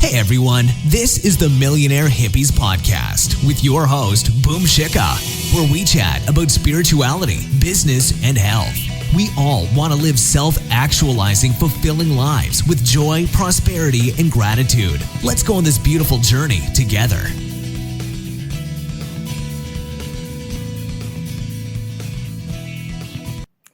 Hey everyone, this is the Millionaire Hippies podcast with your host, Boom Shikha, where we chat about spirituality, business, and health. We all want to live self-actualizing, fulfilling lives with joy, prosperity, and gratitude. Let's go on this beautiful journey together.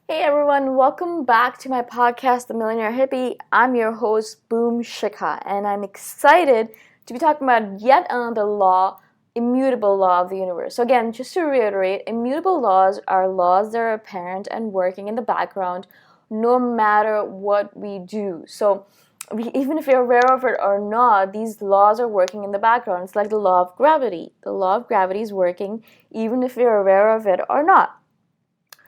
Hey everyone, welcome back to my podcast, The Millionaire Hippie. I'm your host, Boom Shikha, and I'm excited to be talking about yet another law, immutable law of the universe. So again, just to reiterate, immutable laws are laws that are apparent and working in the background no matter what we do. So even if you're aware of it or not, these laws are working in the background. It's like the law of gravity. The law of gravity is working even if you're aware of it or not.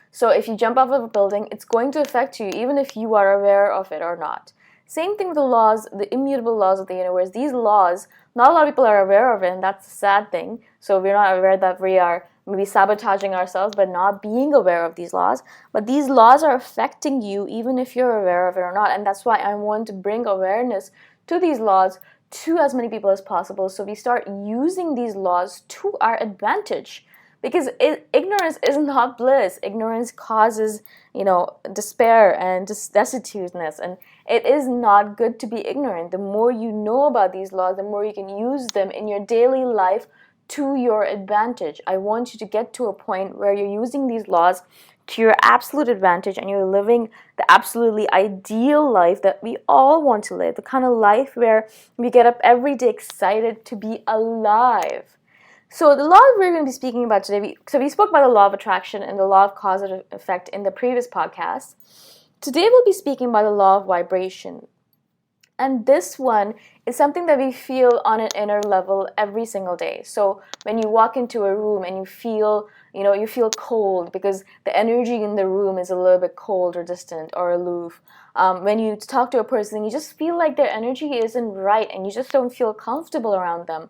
So if you jump off of a building, it's going to affect you even if you are aware of it or not. Same thing with the laws, the immutable laws of the universe. These laws, not a lot of people are aware of it, and that's a sad thing. So we're not aware that we are maybe sabotaging ourselves by not being aware of these laws. But these laws are affecting you even if you're aware of it or not. And that's why I want to bring awareness to these laws to as many people as possible, so we start using these laws to our advantage. Because ignorance is not bliss. Ignorance causes, despair and destituteness. And it is not good to be ignorant. The more you know about these laws, the more you can use them in your daily life to your advantage. I want you to get to a point where you're using these laws to your absolute advantage and you're living the absolutely ideal life that we all want to live. The kind of life where we get up every day excited to be alive. So the law we're going to be speaking about today, we spoke about the law of attraction and the law of cause and effect in the previous podcast. Today we'll be speaking about the law of vibration. And this one is something that we feel on an inner level every single day. So when you walk into a room and you feel cold because the energy in the room is a little bit cold or distant or aloof. When you talk to a person, you just feel like their energy isn't right and you just don't feel comfortable around them.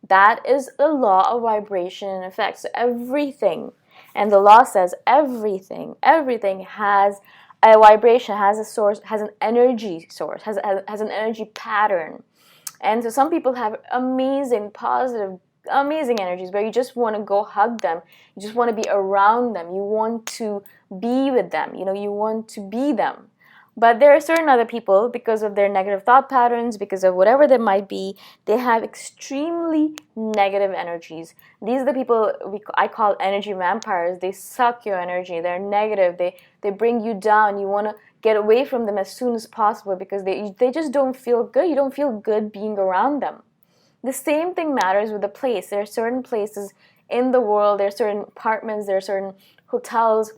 That is the law of vibration and effect. So everything, and the law says everything has a vibration, has a source, has an energy source, has an energy pattern. And so some people have amazing, positive, amazing energies where you just want to go hug them. You just want to be around them. You want to be with them. You want to be them. But there are certain other people, because of their negative thought patterns, because of whatever they might be, they have extremely negative energies. These are the people I call energy vampires. They suck your energy. They're negative. They bring you down. You want to get away from them as soon as possible because they just don't feel good. You don't feel good being around them. The same thing matters with a place. There are certain places in the world, there are certain apartments, there are certain hotels,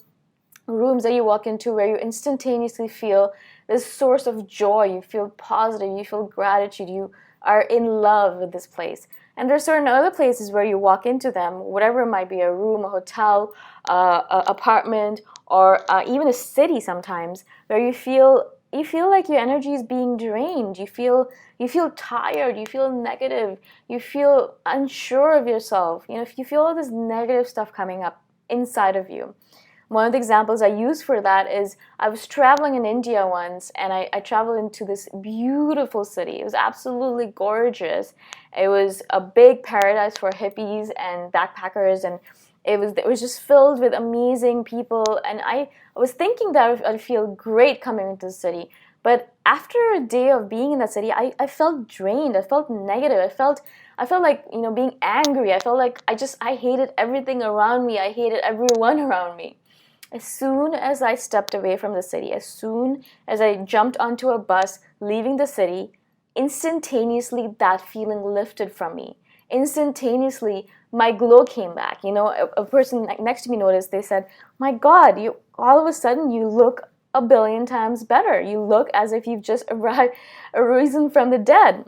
rooms that you walk into where you instantaneously feel this source of joy, you feel positive, you feel gratitude, you are in love with this place. And there are certain other places where you walk into them, whatever it might be, a room, a hotel, a apartment, or even a city sometimes, where you feel like your energy is being drained, you feel tired, you feel negative, you feel unsure of yourself, if you feel all this negative stuff coming up inside of you. One of the examples I use for that is I was traveling in India once and I traveled into this beautiful city. It was absolutely gorgeous. It was a big paradise for hippies and backpackers, and it was just filled with amazing people. And I was thinking that I'd feel great coming into the city. But after a day of being in that city, I felt drained. I felt negative. I felt like, being angry. I felt like I hated everything around me. I hated everyone around me. As soon as I stepped away from the city, as soon as I jumped onto a bus leaving the city, instantaneously that feeling lifted from me. Instantaneously, my glow came back. A person next to me noticed, they said, "My God, all of a sudden you look a billion times better. You look as if you've just arisen from the dead."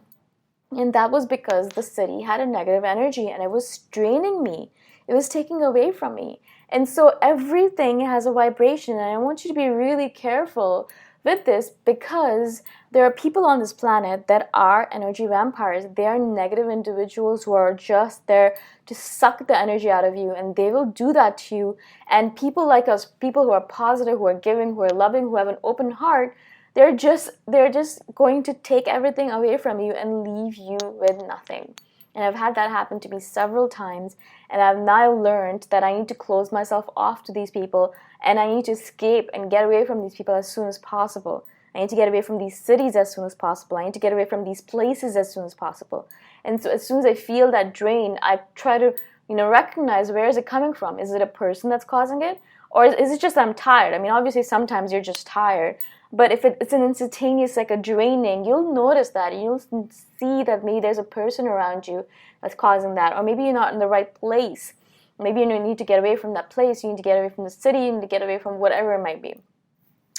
And that was because the city had a negative energy and it was draining me. It was taking away from me. And so everything has a vibration, and I want you to be really careful with this because there are people on this planet that are energy vampires. They are negative individuals who are just there to suck the energy out of you, and they will do that to you. And people like us, people who are positive, who are giving, who are loving, who have an open heart, they're just going to take everything away from you and leave you with nothing. And I've had that happen to me several times, and I've now learned that I need to close myself off to these people, and I need to escape and get away from these people as soon as possible. I need to get away from these cities as soon as possible. I need to get away from these places as soon as possible. And so as soon as I feel that drain, I try to, recognize, where is it coming from? Is it a person that's causing it? Or is it just I'm tired? I mean, obviously sometimes you're just tired. But if it's an instantaneous, like a draining, you'll notice that. You'll see that maybe there's a person around you that's causing that. Or maybe you're not in the right place. Maybe you need to get away from that place. You need to get away from the city. You need to get away from whatever it might be.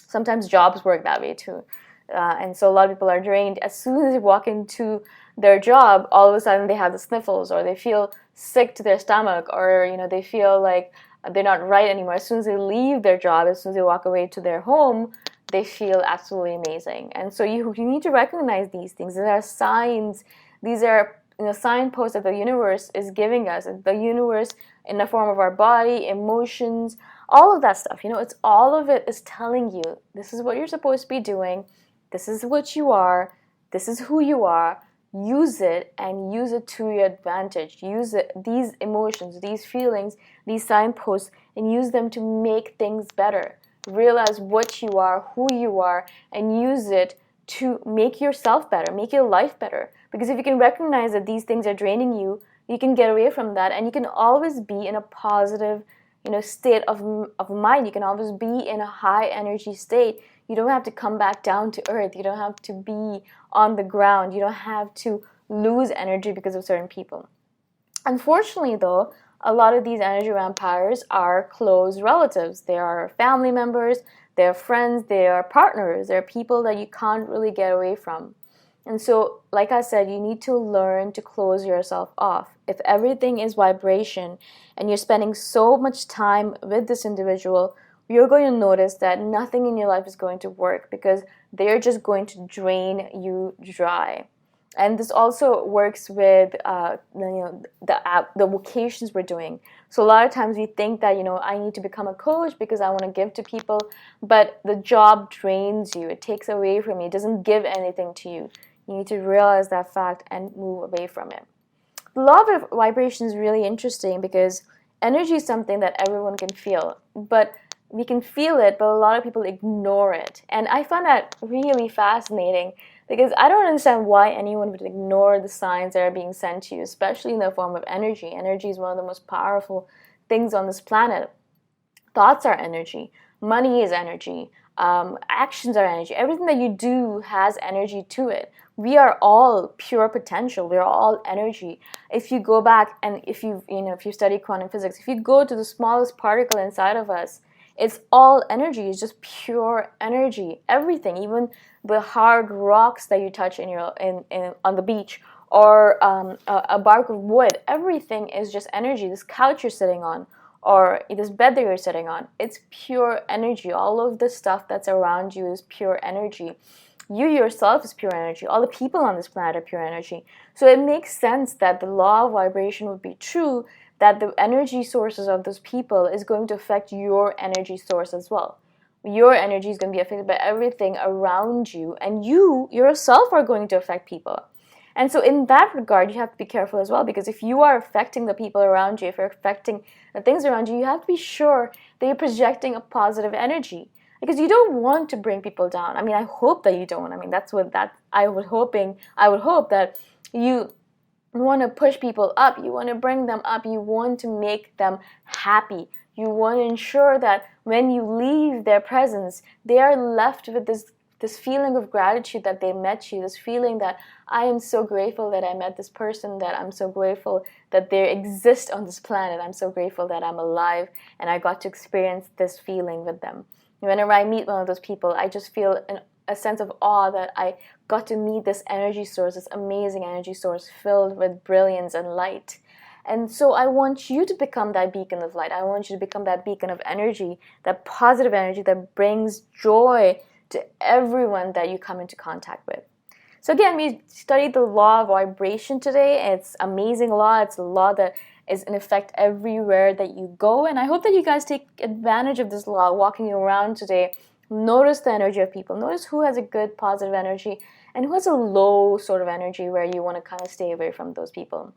Sometimes jobs work that way too. And so a lot of people are drained. As soon as they walk into their job, all of a sudden they have the sniffles, or they feel sick to their stomach, or they feel like they're not right anymore. As soon as they leave their job, as soon as they walk away to their home, they feel absolutely amazing. And so you need to recognize these things. These are signs. These are signposts that the universe is giving us. The universe, in the form of our body, emotions, all of that stuff. It's all of it is telling you, this is what you're supposed to be doing. This is what you are. This is who you are. Use it, and use it to your advantage. Use it, these emotions, these feelings, these signposts, and use them to make things better. Realize what you are, who you are, and use it to make yourself better, make your life better. Because if you can recognize that these things are draining you, you can get away from that, and you can always be in a positive, state of mind. You can always be in a high energy state. You don't have to come back down to earth. You don't have to be on the ground. You don't have to lose energy because of certain people. Unfortunately, though, a lot of these energy vampires are close relatives. They are family members, they're friends, they are partners, they're people that you can't really get away from. And so, like I said, you need to learn to close yourself off. If everything is vibration and you're spending so much time with this individual, you're going to notice that nothing in your life is going to work, because they're just going to drain you dry. And this also works with the vocations we're doing. So a lot of times we think that I need to become a coach because I want to give to people, but the job drains you. It takes away from you. It doesn't give anything to you. You need to realize that fact and move away from it. The law of vibration is really interesting because energy is something that everyone can feel, but we can feel it, but a lot of people ignore it. And I find that really fascinating, because I don't understand why anyone would ignore the signs that are being sent to you, especially in the form of energy. Energy is one of the most powerful things on this planet. Thoughts are energy. Money is energy. Actions are energy. Everything that you do has energy to it. We are all pure potential. We are all energy. If you go back and if you study quantum physics, if you go to the smallest particle inside of us, it's all energy. It's just pure energy. Everything, even the hard rocks that you touch on the beach, or a bark of wood, everything is just energy. This couch you're sitting on, or this bed that you're sitting on, it's pure energy. All of the stuff that's around you is pure energy. You yourself is pure energy. All the people on this planet are pure energy. So it makes sense that the law of vibration would be true, that the energy sources of those people is going to affect your energy source as well. Your energy is going to be affected by everything around you, and you yourself are going to affect people. And so in that regard, you have to be careful as well, because if you are affecting the people around you, if you're affecting the things around you, you have to be sure that you're projecting a positive energy, because you don't want to bring people down. I mean, I hope that you don't. I mean, I would hope that you want to push people up. You want to bring them up. You want to make them happy. You want to ensure that when you leave their presence, they are left with this feeling of gratitude that they met you, this feeling that I am so grateful that I met this person, that I'm so grateful that they exist on this planet. I'm so grateful that I'm alive and I got to experience this feeling with them. Whenever I meet one of those people, I just feel a sense of awe that I got to meet this energy source, this amazing energy source filled with brilliance and light. And so I want you to become that beacon of light. I want you to become that beacon of energy, that positive energy that brings joy to everyone that you come into contact with. So again, we studied the law of vibration today. It's an amazing law. It's a law that is in effect everywhere that you go. And I hope that you guys take advantage of this law walking around today Notice the energy of people. Notice who has a good positive energy and who has a low sort of energy where you want to kind of stay away from those people.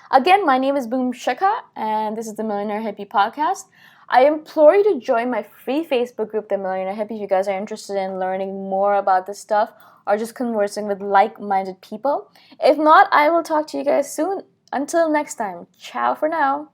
Again, my name is Boom Shikha, and this is the Millionaire Hippie Podcast. I implore you to join my free Facebook group, The Millionaire Hippie, if you guys are interested in learning more about this stuff or just conversing with like-minded people. If not, I will talk to you guys soon. Until next time, ciao for now.